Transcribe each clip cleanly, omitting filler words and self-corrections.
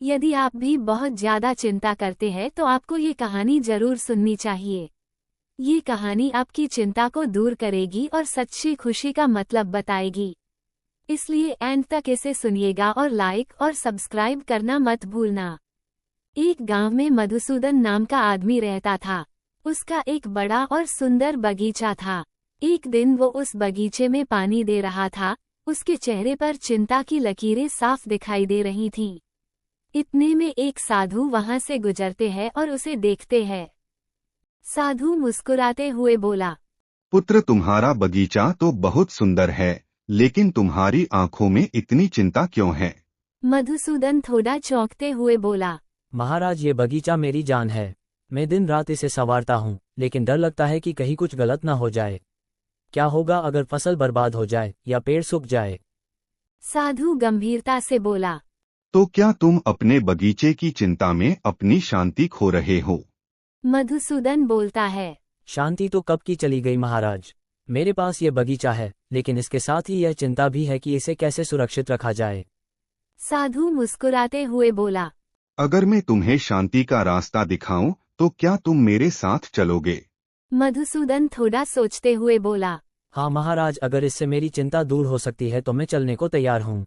यदि आप भी बहुत ज्यादा चिंता करते हैं तो आपको ये कहानी जरूर सुननी चाहिए। ये कहानी आपकी चिंता को दूर करेगी और सच्ची खुशी का मतलब बताएगी। इसलिए एंड तक इसे सुनिएगा और लाइक और सब्सक्राइब करना मत भूलना। एक गांव में मधुसूदन नाम का आदमी रहता था। उसका एक बड़ा और सुंदर बगीचा था। एक दिन वो उस बगीचे में पानी दे रहा था। उसके चेहरे पर चिंता की लकीरें साफ दिखाई दे रही थीं। इतने में एक साधु वहां से गुजरते हैं और उसे देखते हैं। साधु मुस्कुराते हुए बोला, पुत्र, तुम्हारा बगीचा तो बहुत सुंदर है, लेकिन तुम्हारी आंखों में इतनी चिंता क्यों है? मधुसूदन थोड़ा चौंकते हुए बोला, महाराज, ये बगीचा मेरी जान है। मैं दिन रात इसे संवारता हूँ, लेकिन डर लगता है कि कहीं कुछ गलत न हो जाए। क्या होगा अगर फसल बर्बाद हो जाए या पेड़ सूख जाए? साधु गंभीरता से बोला, तो क्या तुम अपने बगीचे की चिंता में अपनी शांति खो रहे हो? मधुसूदन बोलता है, शांति तो कब की चली गई महाराज। मेरे पास ये बगीचा है, लेकिन इसके साथ ही यह चिंता भी है कि इसे कैसे सुरक्षित रखा जाए। साधु मुस्कुराते हुए बोला, अगर मैं तुम्हें शांति का रास्ता दिखाऊं तो क्या तुम मेरे साथ चलोगे? मधुसूदन थोड़ा सोचते हुए बोला, हाँ महाराज, अगर इससे मेरी चिंता दूर हो सकती है तो मैं चलने को तैयार हूँ।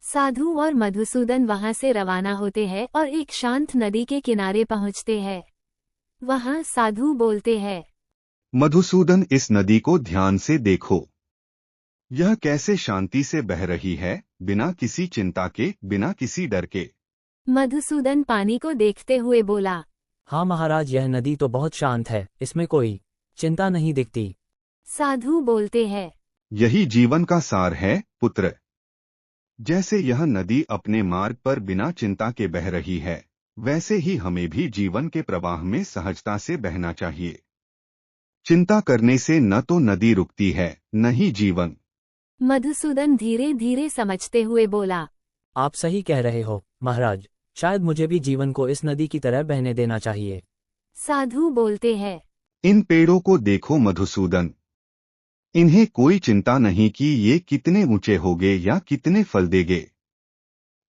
साधु और मधुसूदन वहां से रवाना होते हैं और एक शांत नदी के किनारे पहुंचते हैं। वहां साधु बोलते हैं, मधुसूदन, इस नदी को ध्यान से देखो। यह कैसे शांति से बह रही है, बिना किसी चिंता के, बिना किसी डर के। मधुसूदन पानी को देखते हुए बोला, हाँ महाराज, यह नदी तो बहुत शांत है, इसमें कोई चिंता नहीं दिखती। साधु बोलते हैं, यही जीवन का सार है पुत्र। जैसे यह नदी अपने मार्ग पर बिना चिंता के बह रही है, वैसे ही हमें भी जीवन के प्रवाह में सहजता से बहना चाहिए। चिंता करने से न तो नदी रुकती है, न ही जीवन। मधुसूदन धीरे धीरे समझते हुए बोला, आप सही कह रहे हो महाराज, शायद मुझे भी जीवन को इस नदी की तरह बहने देना चाहिए। साधु बोलते हैं, इन पेड़ों को देखो मधुसूदन, इन्हें कोई चिंता नहीं कि ये कितने ऊंचे होंगे या कितने फल देंगे।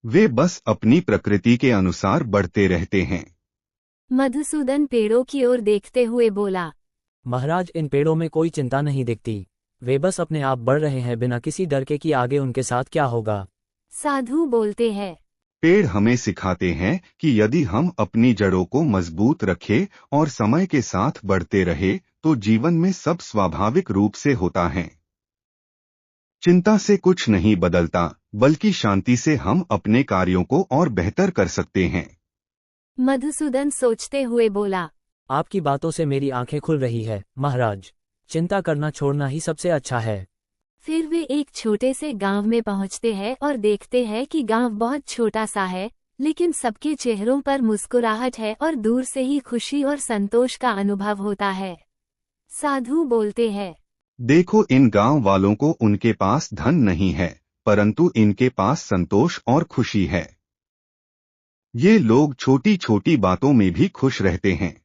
वे बस अपनी प्रकृति के अनुसार बढ़ते रहते हैं। मधुसूदन पेड़ों की ओर देखते हुए बोला, महाराज, इन पेड़ों में कोई चिंता नहीं दिखती। वे बस अपने आप बढ़ रहे हैं, बिना किसी डर के कि आगे उनके साथ क्या होगा। साधु बोलते हैं, पेड़ हमें सिखाते हैं कि यदि हम अपनी जड़ों को मजबूत रखें और समय के साथ बढ़ते रहे तो जीवन में सब स्वाभाविक रूप से होता है। चिंता से कुछ नहीं बदलता, बल्कि शांति से हम अपने कार्यों को और बेहतर कर सकते हैं। मधुसूदन सोचते हुए बोला, आपकी बातों से मेरी आंखें खुल रही है महाराज। चिंता करना छोड़ना ही सबसे अच्छा है। फिर वे एक छोटे से गांव में पहुंचते हैं और देखते हैं कि गांव बहुत छोटा सा है, लेकिन सबके चेहरों पर मुस्कुराहट है और दूर से ही खुशी और संतोष का अनुभव होता है। साधु बोलते हैं, देखो, इन गांव वालों को उनके पास धन नहीं है, परंतु इनके पास संतोष और खुशी है। ये लोग छोटी छोटी बातों में भी खुश रहते हैं।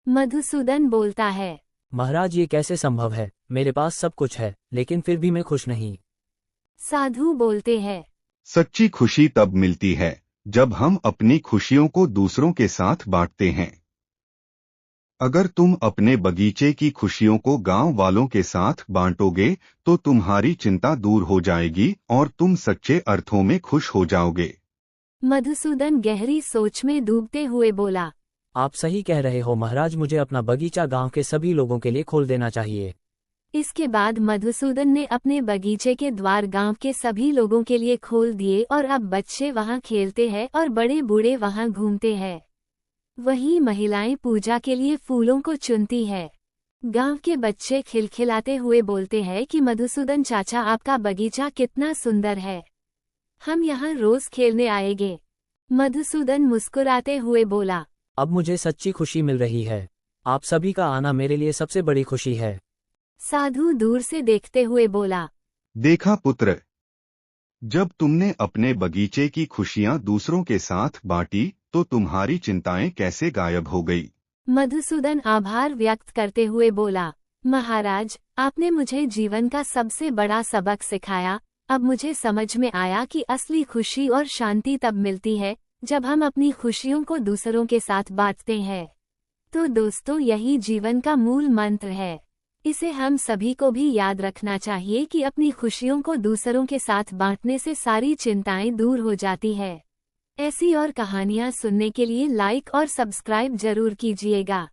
मधुसूदन बोलता है, महाराज, ये कैसे संभव है? मेरे पास सब कुछ है, लेकिन फिर भी मैं खुश नहीं। साधु बोलते हैं, सच्ची खुशी तब मिलती है जब हम अपनी खुशियों को दूसरों के साथ बांटते हैं। अगर तुम अपने बगीचे की खुशियों को गांव वालों के साथ बांटोगे तो तुम्हारी चिंता दूर हो जाएगी और तुम सच्चे अर्थों में खुश हो जाओगे। मधुसूदन गहरी सोच में डूबते हुए बोला, आप सही कह रहे हो महाराज, मुझे अपना बगीचा गांव के सभी लोगों के लिए खोल देना चाहिए। इसके बाद मधुसूदन ने अपने बगीचे के द्वार गांव के सभी लोगों के लिए खोल दिए और अब बच्चे वहां खेलते हैं और बड़े बूढ़े वहां घूमते हैं। वहीं महिलाएं पूजा के लिए फूलों को चुनती है। गांव के बच्चे खिलखिलाते हुए बोलते हैं कि मधुसूदन चाचा, आपका बगीचा कितना सुंदर है, हम यहाँ रोज खेलने आएंगे। मधुसूदन मुस्कुराते हुए बोला, अब मुझे सच्ची खुशी मिल रही है। आप सभी का आना मेरे लिए सबसे बड़ी खुशी है। साधु दूर से देखते हुए बोला, देखा पुत्र, जब तुमने अपने बगीचे की खुशियां दूसरों के साथ बांटी तो तुम्हारी चिंताएं कैसे गायब हो गई। मधुसूदन आभार व्यक्त करते हुए बोला, महाराज, आपने मुझे जीवन का सबसे बड़ा सबक सिखाया। अब मुझे समझ में आया कि असली खुशी और शांति तब मिलती है जब हम अपनी खुशियों को दूसरों के साथ बांटते हैं तो दोस्तों यही जीवन का मूल मंत्र है। इसे हम सभी को भी याद रखना चाहिए कि अपनी खुशियों को दूसरों के साथ बांटने से सारी चिंताएं दूर हो जाती है। ऐसी और कहानियां सुनने के लिए लाइक और सब्सक्राइब जरूर कीजिएगा।